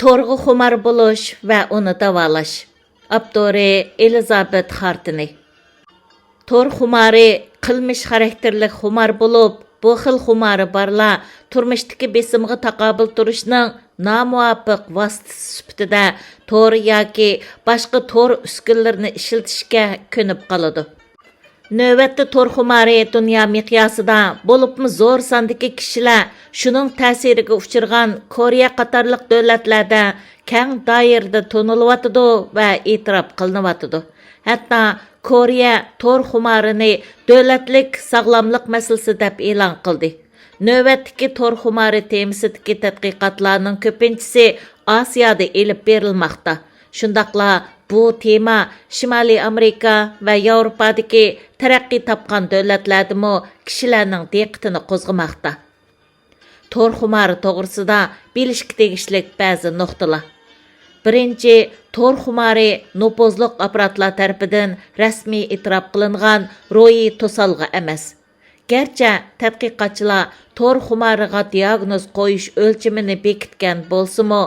Torg'u xumar bo'lish va uni davolash. Avtori Elizabeth Hartney. Tor xumari qilmish xarakterlik xumar bo'lib, bu xil xumari barlar turmushdagi besimga taqobil turishning nomuvofiq vositasi sifatida tor yoki boshqa tor uskunalarini ishlatishga ko'nib qoladi. Növbətdə tor xumari dünya miqyasida bo'libmi zo'r sondagi kishilar shuning ta'siriga uchirgan Koreya qatorliq davlatlarda keng doirada to'nilyotidi va e'tirof qilinyotidi. Hatto Koreya tor xumarini davlatlik sog'lomlik masalasi deb e'lon qildi. Növbətdagi tor xumari temisidagi tadqiqotlarning ko'pinchisi Osiyoda elib berilmoqda. Shundaqla bu tema Shimoliy Amerika va Yevropadagi taraqqiy topgan davlatlardami kishilarning diqqatini qo'zg'amoqda. Tor xumari to'g'risida bilishga tegishli ba'zi nuqtalar. Birinchi, tor xumari nopozliq apparatlar tarafidan rasmiy e'tirof qilingan ro'yi to'salg'i emas. Gerçi tadqiqotchilar tor xumariga diagnoz qo'yish o'lchamini bekitgan bo'lsa-mu,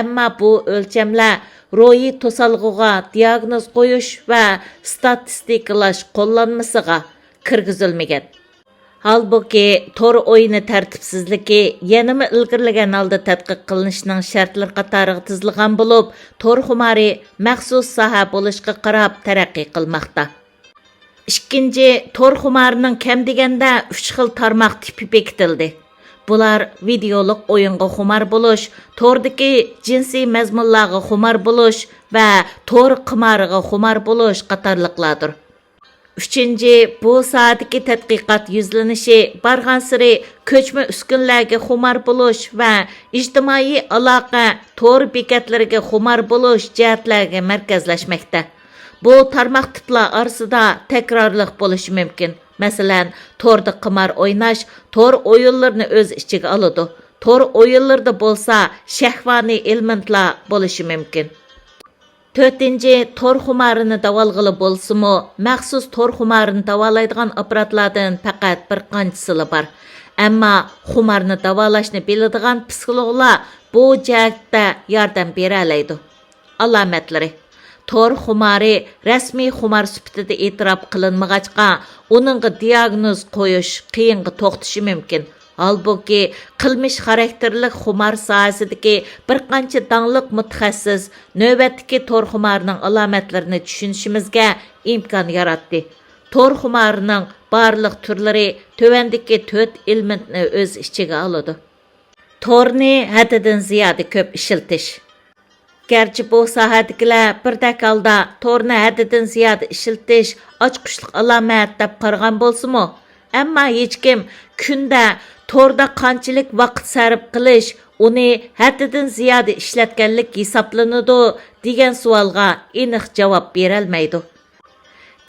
ammo bu o'lchamlar ro'yi to'salg'iga diagnoz qo'yish va statistikalash qo'llanmasiga kirgizilmagan. Halbuki tor o'yini tartibsizligi yanama ilgirlagan holda tadqiq qilinishining shartlari qatoriga tizilgan bo'lib, tor xumari maxsus soha bo'lishga qarab taraqqiy qilmoqda. Ikkinchi, tor xumarining kam deganda 3 xil tarmoq tipi bekitildi. Bular videolik o'yinga xumar bo'lish, tordagi jinsiy mazmunlarga xumar bo'lish va tor qimoriga xumar bo'lish qatorliqlardir. Uchinchi, bu soatdagi tadqiqot yuzlanishi barg'ansiri ko'chma uskunlarga xumar bo'lish va ijtimoiy aloqa tor bekatlariga xumar bo'lish jihatlarga markazlashmoqda. Bu tarmoq tiplar orasida takrorliq bo'lishi mumkin. Masalan, torda qimor o'ynash tor o'yinlarini o'z ichiga oladi. Tor o'yinlarda bo'lsa shahvoniy elementlar bo'lishi mumkin. To'rtinchi, tor xumarini davolg'ili bo'lsa-mu, maxsus tor xumarini davolaydigan apparatlardan faqat bir qanchasili bor. Ammo xumarni davolashni biladigan psixologlar bu jihatda yordam bera oladi. Alomatlari: tor xumari rasmiy xumar sifatida e'tirof qilinmag'achqa, uningga diagnoz qo'yish qiyinga to'xtashi mumkin. Halbuki qilmish xarakterlik xumar sohasidagi bir qancha dangliq mutaxassis navbatdagi tor xumarining alomatlarini tushunishimizga imkon yaratdi. Tor xumarining barliq turlari tövandagi 4 elementni o'z ichiga oladi. Torni haddidan ziyoda ko'p ishiltish. Gerçi bu sohadagilar birdek holda torni haddidan ziyoda ishiltish ochqishliq alomat deb qaragan bo'lsa-mu, ammo hech kim kunda torda qanchalik vaqt sarf qilish, uni haddidan ziyoda ishlatganlik hisoblanadi degan savolga aniq javob bera olmaydi.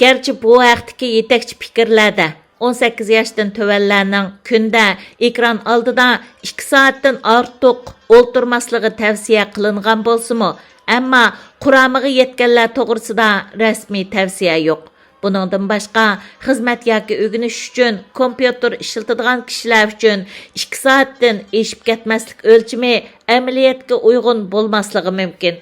Gerçi bu haqdagi yetakchi fikrlarda 18 yoshdan tövenlarning kunda ekran oldida 2 soatdan ortiq o'ltirmasligi tavsiya qilingan bo'lsa-mu, ammo quramiga yetganlar to'g'risida rasmiy tavsiya yo'q. Buningdan boshqa xizmat yoki o'rganish uchun kompyuter ishlatadigan kishilar uchun 2 soatdan eshib ketmaslik o'lchami amaliyotga uyg'un bo'lmasligi mumkin.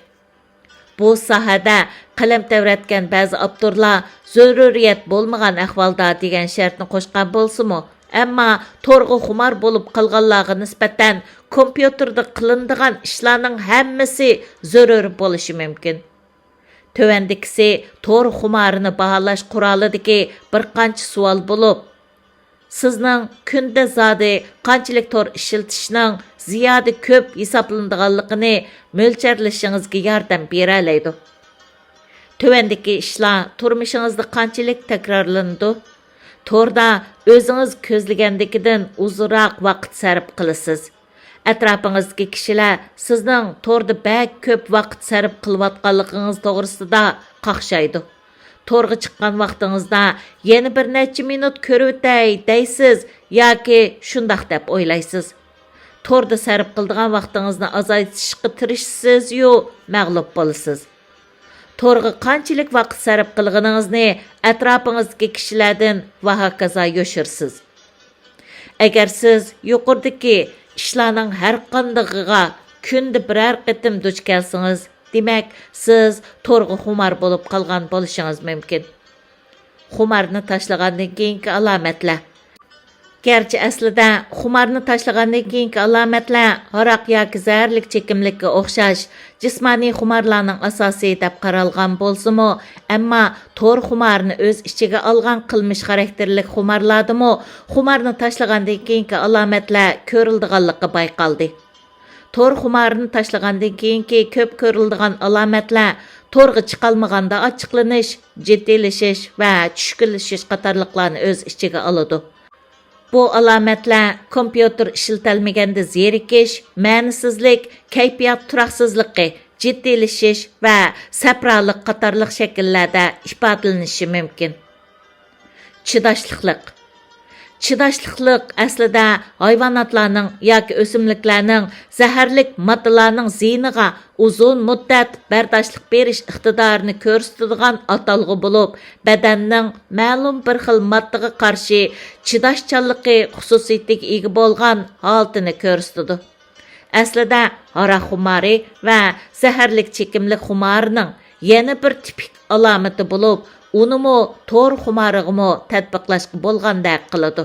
Bu sohada qalam tavratgan ba'zi avtorlar zaruriyat bo'lmagan ahvolda degan shartni qo'shgan bo'lsa-mu, ammo to'rg'i xumar bo'lib qolganlarga nisbatan kompyuterda qilinadigan ishlarning hammasi zarur bo'lishi mumkin. Tövəndikisi tor xumarini bahalash qurolidagi bir qancha savol bo'lib, sizning kunda zodi qanchalik tor ishlatishning ziyoda ko'p hisoblanadiganligini mo'ljarlashingizga yordam bera oladi. Tövəndiki ishlar turmushingizda qanchalik takrorlanadi? Torda o'zingiz ko'zlagandagidan uzunroq vaqt sarf qilasiz. Atrofingizga kishilar sizning torda bak ko'p vaqt sarf qilayotganligingiz to'g'risida qaqshaydi. Torga chiqqan vaqtingizda yana bir necha minut ko'rib o'tay deysiz yoki shundoq deb o'ylaysiz. Torda sarf qiladigan vaqtingizni azaytishga tirishsiz-yu, mag'lub bo'lasiz. Torga qanchalik vaqt sarf qilganingizni atrofingizga kishilardan va hokazo yo'shirsiz. Agar siz yuqoridagi ishlarning har qandayga күнді бірәр qitim duch kelsangiz, demak, siz to'rga xumar bo'lib qolgan bo'lishingiz mumkin. Xumarni tashlagandan keyingi alomatlar. Gerçi aslida xumarni tashlagandan keyingi alomatlar aroq yoki zaharlik chekimlikka o'xshash jismoniy xumarlarning asosi deb qaralgan bo'lsa-mu, ammo to'r xumarni o'z ichiga olgan qilmish xarakterlik xumarlardimi xumarni tashlagandan keyingi alomatlar ko'rildiganligi bayqaldi. To'r xumarni tashlagandan keyingi ko'p ko'rildigan alomatlar to'rga chiqolmaganda ochiqlanish, jiddiylashish va tushkunlashish qatorliqlarni o'z ichiga oladi. Bu alomatlar kompyuter ishlatilmaganda zerikish, ma'nisizlik, kayfiyat turaqsizligi, jiddiylashish va sapralik qatorliq shakllarda ifodalanishi mumkin. Chidashliqlik. Chidashliqlik aslida hayvonotlarning yoki o'simliklarning zaharlik moddalarning ziyniga uzun muddat bardoshlik berish iqtidorini ko'rsatadigan atalg'i bo'lib, badanning ma'lum bir xil moddaga qarshi chidashchanligi xususiyatiga ega bo'lgan holatini ko'rsatadi. Aslida aroq xumari va zaharlik chekimlik xumarining yana bir tipik alomati bo'lib, unimi to'r xumarig'imi tatbiqlashga bo'lgandek qiladi.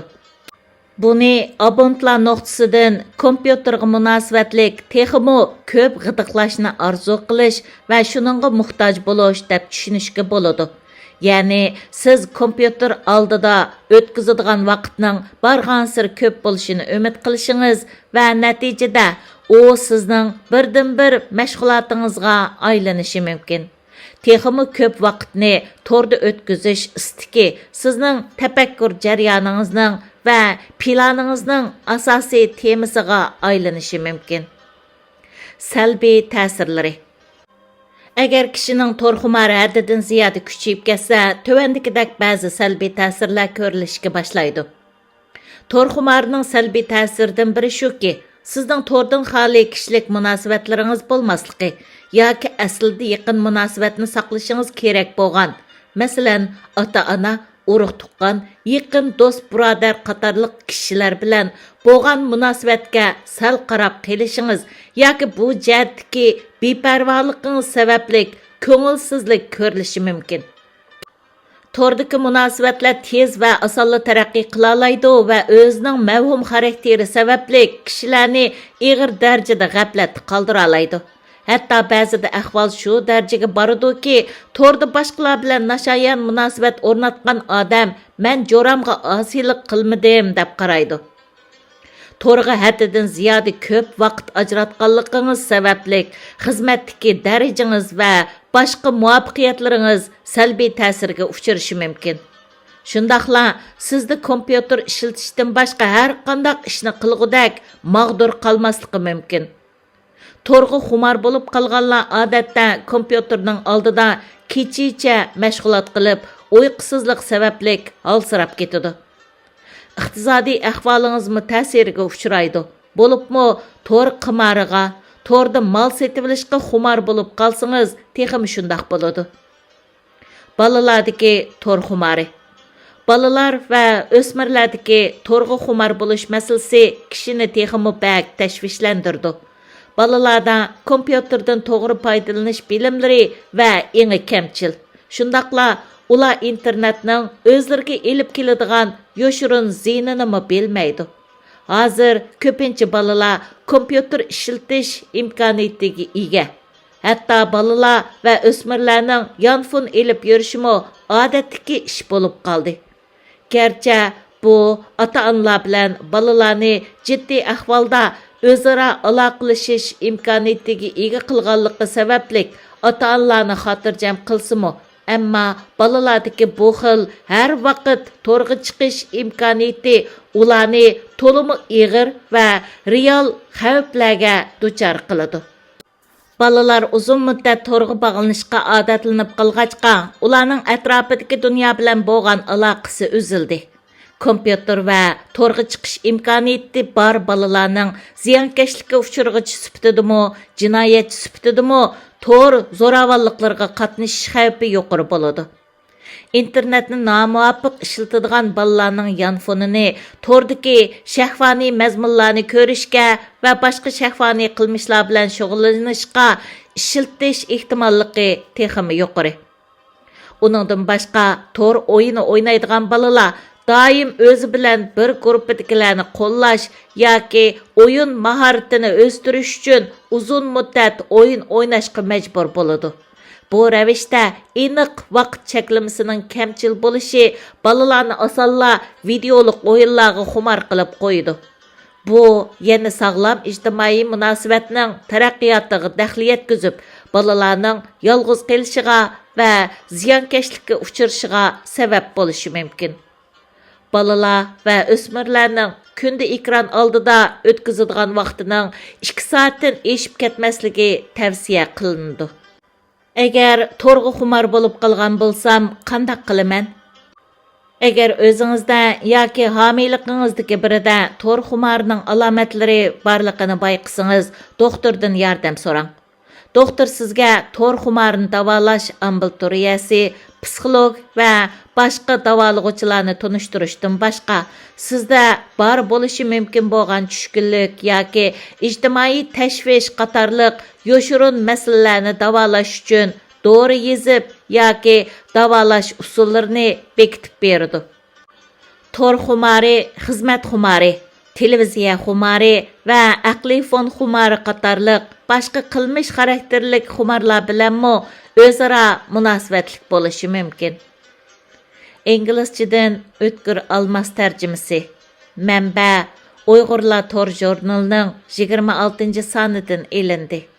Buni abonentlar nuqtasidan kompyuterga munosabatlik texmi ko'p g'idiqlashni orzu qilish va shuningga muhtoj bo'lish deb tushunishga bo'ladi. Ya'ni siz kompyuter oldida o'tkazadigan vaqtning barg'ansir ko'p bo'lishini umid qilishingiz va natijada u sizning birdan-bir mashg'ulotingizga aylanishi mumkin. Texmi ko'p vaqtni to'rda o'tkazish istiki sizning tafakkur jarayoningizning va planingizning asosiy temasiga aylanishi mumkin. Salbiy ta'sirlari. Agar kishining to'r xumari haddidan ziyoda kuchayib ketsa, tövandikidek ba'zi salbiy ta'sirlar ko'rilishga boshlaydi. To'r xumarining salbiy ta'siridan biri shuki, sizning to'rdan xoli kishilik munosabatlaringiz bo'lmasligi yoki aslida yaqin munosabatni saqlashingiz kerak bo'lgan, masalan, ota-ona, urug' tuqqan, yaqin do'st, birodar qatorliq kishilar bilan bo'lgan munosabatga sal qarab qilishingiz yoki bu jihatdagi beparvoligingiz sababli ko'ngilsizlik ko'rilishi mumkin. To'rdagi munosabatlar tez va osonla taraqqiy qila oladi va o'zining mavhum xarakteri sababli kishilarni ig'ir darajada g'aflatda qoldira oladi. Hatto ba'zida ahvol shu darajaga boradiki, to'rda boshqalar bilan nashayan munosabat o'rnatgan odam "Men jo'ramga osiylik qilmadim" deb qaraydi. To'rga haddidan ziyoda ko'p vaqt ajratganligingiz sababli xizmatdagi darajangiz va boshqa muvaffaqiyatlaringiz salbiy ta'sirga uchrashi mumkin. Shundaqla sizda kompyuter ishlatishdan boshqa har qanday ishni qilgudak mag'dur qolmasligi mumkin. To'rga xumar bo'lib qolganlar odatda kompyuterning oldida kechicha mashg'ulot qilib, uyqusizlik sababli alsirab ketadi. Iqtisodiy ahvolingizmi ta'siriga uchraydi. Bo'libmi to'r qimoriga, to'rda mol setib olishga xumar bo'lib qolsangiz, texmi shundoq bo'ladi. Bolalardagi to'r xumari. Bolalar va o'smirlardagi to'rga xumar bo'lish masalasi kishini texmi bak tashvishlantirdi. Balalarda kompyuterdan to'g'ri foydalanish bilimlari va eng kamchil. Shundaqla ular internetning o'zlariga elib keladigan yoshurun ziynini bilmaydi. Hozir ko'pincha balalar kompyuter ishlatish imkoniyatiga ega. Hatto balalar va o'smirlarning yonfon elib yurishimi odatdagi ish bo'lib qoldi. Gerçi bu ota-onalar bilan balalarni jiddiy ahvolda o'zaro aloqalashish imkoniyatiga ega qilganligi sababli ota-onalarni xotirjam qilsimi, ammo balalardagi bu xil har vaqt to'rga chiqish imkoniyati ularni to'liq ig'ir va real xavflarga duchor qiladi. Balalar uzun muddat to'rga bog'lanishga odatlanib qolg'achqa, ularning atrofidagi dunyo bilan bo'lgan aloqasi uzildi. Kompyuter va to'rga chiqish imkoniyati bor balalarning ziyonkashlikka uchrag'ichi sifatidimi, jinoyatchi sifatidimi to'r zo'ravonliklarga qatnashish xavfi yuqori bo'ladi. İnternetni namuvafiq ishlatadigan balalarning yanfonini tordagi shahvoniy mazmunlarni ko'rishga va boshqa shahvoniy qilmishlar bilan shug'ullanishga ishiltish ehtimolligi texmi yuqori. Uningdan boshqa tor o'yini o'ynaydigan balalar doim o'zi bilan bir guruhdagilarni qo'llash yoki o'yin mahoratini o'stirish uchun uzun muddat o'yin o'ynashga majbur bo'ladi. Bu ravishda aniq vaqt cheklamasining kamchil bo'lishi balalarni osonla videolik o'yinlarga xumor qilib qo'ydi. Bu yana sog'lom ijtimoiy munosabatning taraqqiyotiga daxl yetkazib, balalarning yolg'iz qolishiga va ziyonkashlikka uchrashiga sabab bo'lishi mumkin. Balalar va o'smirlarning kunda ekran oldida o'tkazadigan vaqtining 2 soatdan eshib ketmasligi tavsiya qilinadi. Agar to'rg'a xumor bo'lib qolgan bo'lsam, qanday qilaman? Agar o'zingizda yoki homiyligingizdagi birida to'r xumorining alomatlari borligini bayqasangiz, doktordan yordam so'rang. Doktor sizga to'r xumorini davolash ambulatoriyasi, psixolog va boshqa davolag'uvchilarni tunishtirishdan boshqa sizda bor bo'lishi mumkin bo'lgan tushkunlik yoki ijtimoiy tashvish qatorliq yoshurun masalalarni davolash uchun dori yezib yoki davolash usullarini bekitib beradi. To'r xumori, xizmat xumori, televiziya xumori va aqliy fon xumori qatorliq boshqa qilmish xarakterlik xumorlar bilanmi o'zaro munosabatlik bo'lishi mumkin. İngilizcedən Ötkür Almas tərcümesi. Mənbə Uyğurlar Tor jurnalının 26-cı sanıdan elindi.